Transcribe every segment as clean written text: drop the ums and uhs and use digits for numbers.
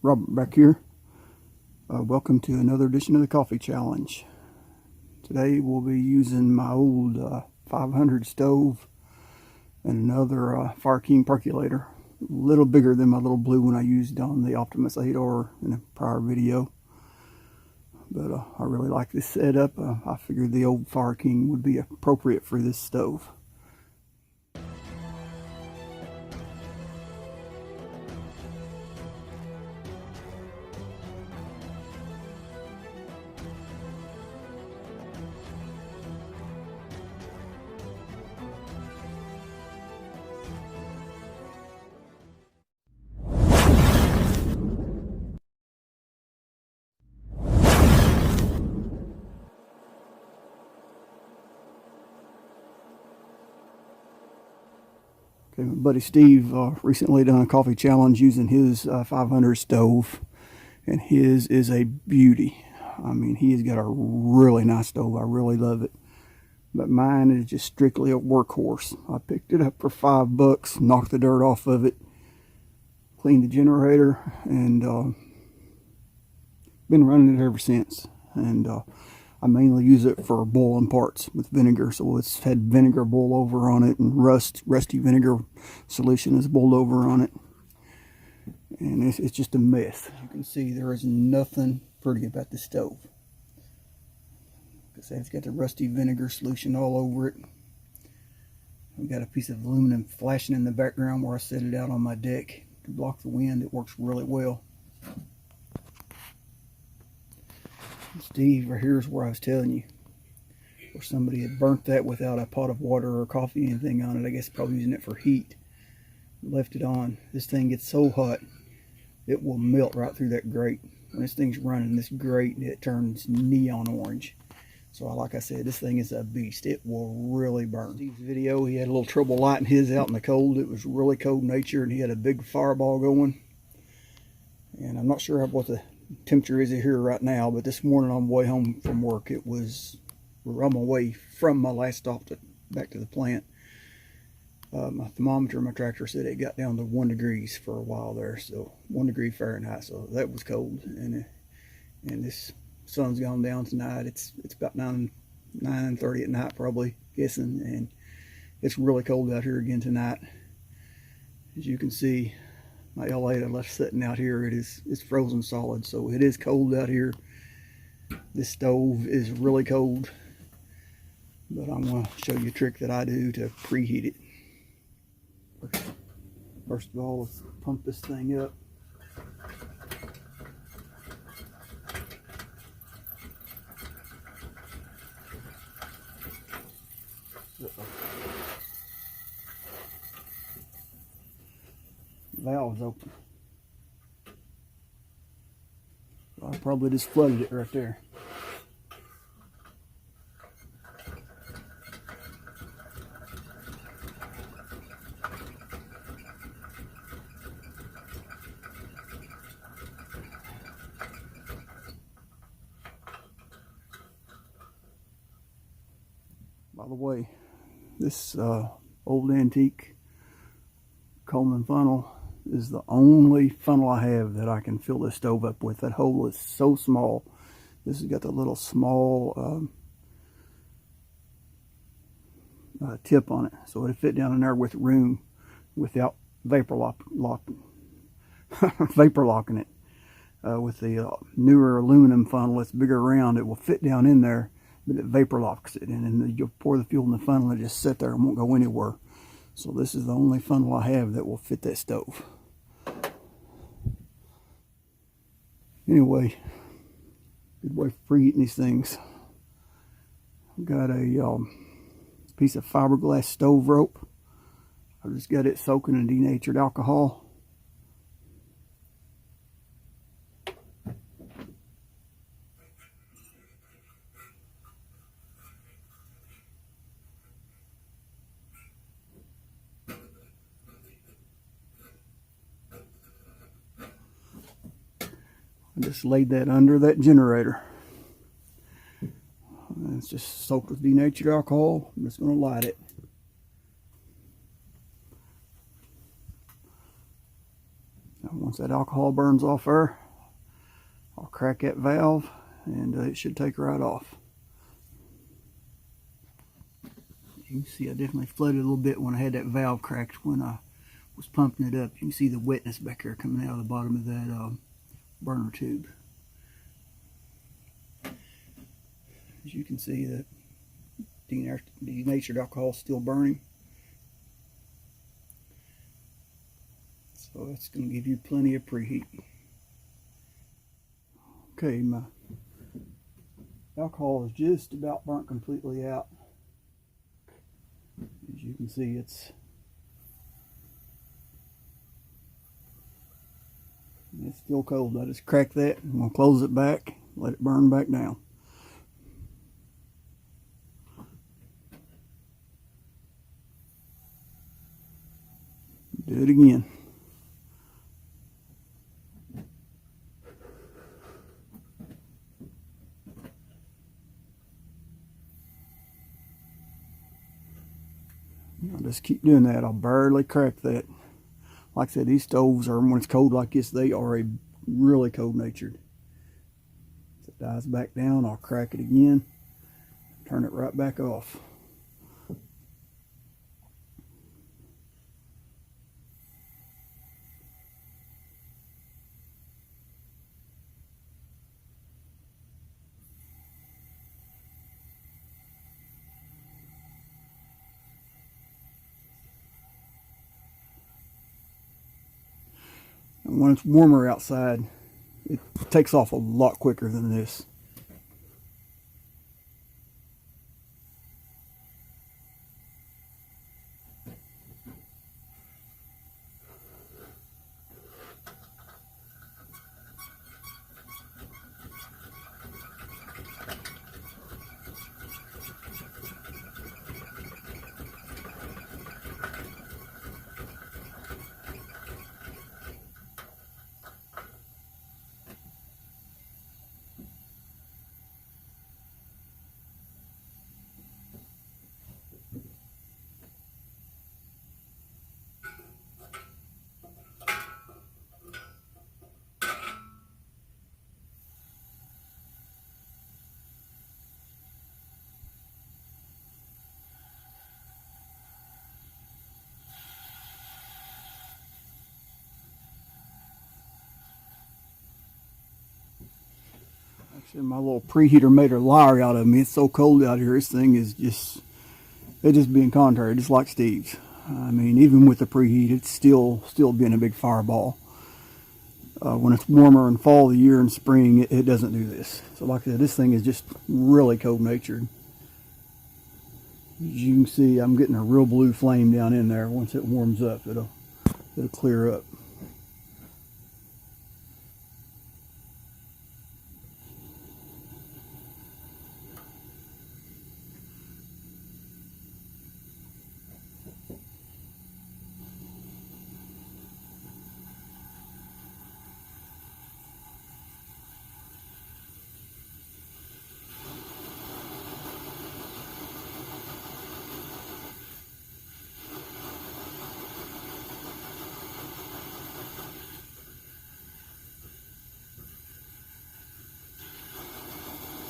Robert back here. Welcome to another edition of the Coffee Challenge. Today we'll be using my old 500 stove and another Fireking percolator. A little bigger than my little blue one I used on the Optimus 8R in a prior video. But I really like this setup. I figured the old Fireking would be appropriate for this stove. Okay, my buddy Steve recently done a coffee challenge using his 500 stove, and his is a beauty. I mean, he has got a really nice stove. I really love it. But mine is just strictly a workhorse. I picked it up for $5, knocked the dirt off of it, cleaned the generator, and been running it ever since. And I mainly use it for boiling parts with vinegar, so it's had vinegar boil over on it, and rusty vinegar solution is boiled over on it, and it's just a mess. You can see there is nothing pretty about the stove. Like I said, it's got the rusty vinegar solution all over it. I've got a piece of aluminum flashing in the background where I set it out on my deck to block the wind. It works really well. Steve, right here is where I was telling you, where somebody had burnt that without a pot of water or coffee or anything on it. I guess probably using it for heat. Left it on. This thing gets so hot it will melt right through that grate. When this thing's running, this grate, it turns neon orange. So like I said, this thing is a beast. It will really burn. Steve's video, he had a little trouble lighting his out in the cold. It was really cold nature, and he had a big fireball going. And I'm not sure what the temperature is here right now, but this morning on the way home from work, I'm on my way from my last stop back to the plant. My thermometer in my tractor said it got down to 1 degree for a while there, so 1 degree Fahrenheit, so that was cold. And this sun's gone down tonight. It's about 9:30 at night, probably guessing, and it's really cold out here again tonight. As you can see, my L8 I left sitting out here, it's frozen solid, so it is cold out here. This stove is really cold, but I'm going to show you a trick that I do to preheat it. First of all, let's pump this thing up. Valve's open. So I probably just flooded it right there. By the way, this old antique Coleman funnel is the only funnel I have that I can fill this stove up with. That hole is so small. This has got the little small tip on it, so it'll fit down in there with room without vapor locking it. With the newer aluminum funnel, it's bigger around, it will fit down in there, but it vapor locks it, and then you'll pour the fuel in the funnel and just sit there and won't go anywhere. So this is the only funnel I have that will fit that stove. Anyway, good way for preheating these things. I've got a piece of fiberglass stove rope. I just got it soaking in denatured alcohol. I just laid that under that generator. And it's just soaked with denatured alcohol. I'm just going to light it. Once that alcohol burns off there, I'll crack that valve and it should take right off. You can see I definitely flooded a little bit when I had that valve cracked when I was pumping it up. You can see the wetness back there coming out of the bottom of that burner tube. As you can see, the denatured alcohol is still burning. So that's going to give you plenty of preheat. Okay, my alcohol is just about burnt completely out. As you can see, it's still cold. I just cracked that. I'm going to close it back, let it burn back down. Do it again. I'll just keep doing that. I'll barely crack that. Like I said, these stoves are, when it's cold like this, they are a really cold natured. As it dies back down, I'll crack it again, turn it right back off. And when it's warmer outside, it takes off a lot quicker than this. Actually, my little preheater made a liar out of me. It's so cold out here. This thing is just, it's just being contrary, just like Steve's. I mean, even with the preheat, it's still being a big fireball. When it's warmer in fall of the year and spring, it doesn't do this. So like I said, this thing is just really cold natured. As you can see, I'm getting a real blue flame down in there. Once it warms up, it'll clear up.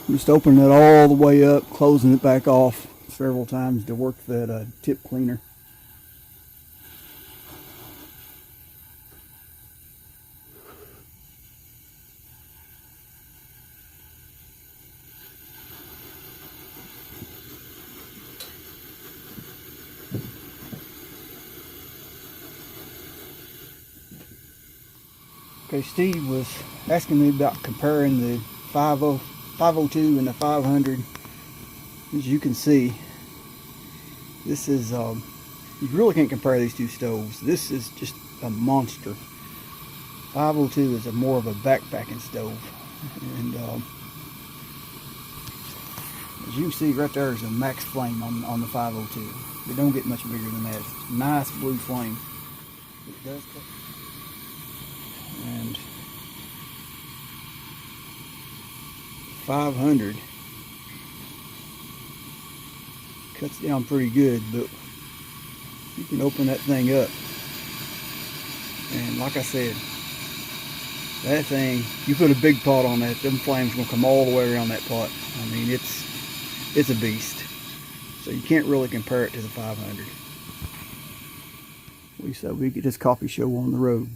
Just opening it all the way up, closing it back off several times to work that tip cleaner. Okay, Steve was asking me about comparing the 502 and the 500. As you can see, this is you really can't compare these two stoves. This is just a monster. 502 is more of a backpacking stove, and as you can see right there is a max flame on the 502. They don't get much bigger than that. It's a nice blue flame. It does cut. And 500 cuts down pretty good, but you can open that thing up, and like I said, That thing, you put a big pot on that, them flames gonna come all the way around that pot. I mean, it's a beast. So you can't really compare it to the 500. We said we get this coffee show on the road.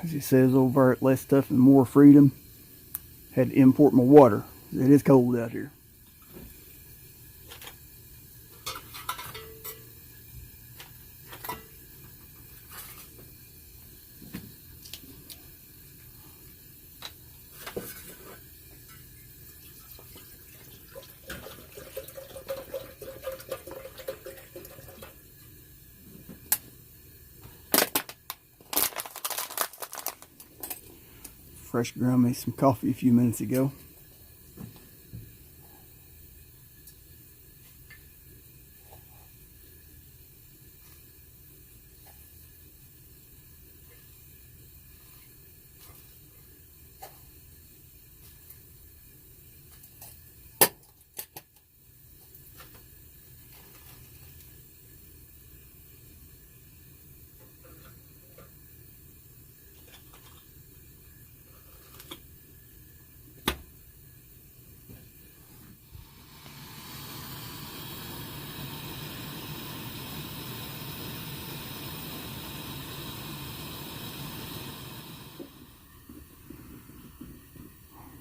As it says over at Less Stuff and More Freedom, had to import my water. It is cold out here. Fresh ground me some coffee a few minutes ago.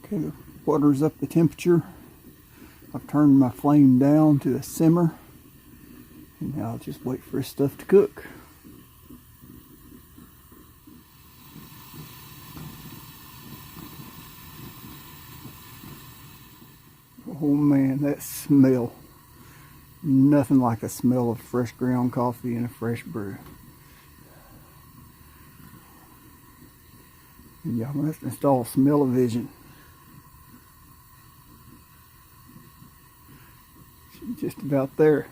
Okay, the water's up to temperature. I've turned my flame down to a simmer. And now I'll just wait for this stuff to cook. Oh man, that smell. Nothing like the smell of fresh ground coffee and a fresh brew. And y'all must install smell-o-vision. She's just about there.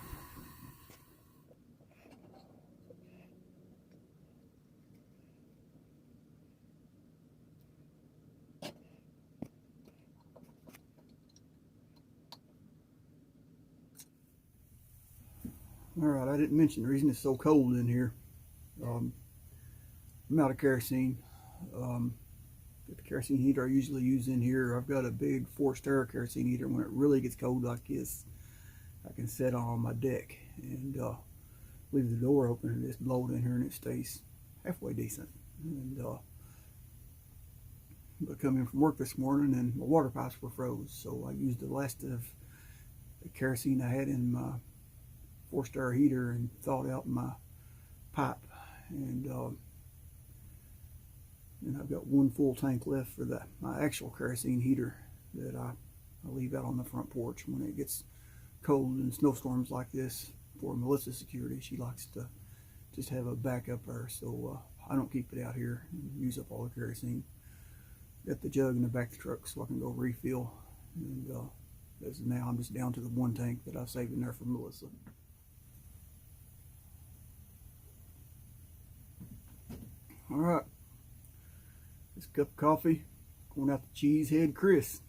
Alright, I didn't mention the reason it's so cold in here. I'm out of kerosene. The kerosene heater I usually use in here, I've got a big 4-star kerosene heater. When it really gets cold like this, I can set on my deck and leave the door open and just blow it in here and it stays halfway decent. And I come in from work this morning and my water pipes were froze, so I used the last of the kerosene I had in my 4-star heater and thawed out my pipe. And I've got one full tank left for my actual kerosene heater that I leave out on the front porch when it gets cold and snowstorms like this. For Melissa's security, she likes to just have a backup there, so I don't keep it out here and use up all the kerosene. Got the jug in the back of the truck so I can go refill, and as of now I'm just down to the one tank that I saved in there for Melissa. Alright, this cup of coffee going out to Cheesehead Chris.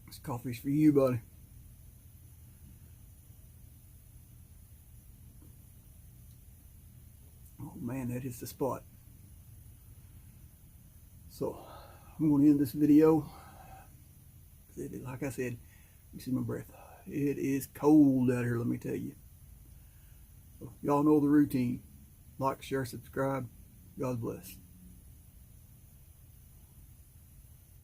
This coffee's for you, buddy. Oh man, that is the spot. So, I'm going to end this video. Like I said, you see my breath. It is cold out here, let me tell you. Y'all know the routine. Like, share, subscribe. God bless.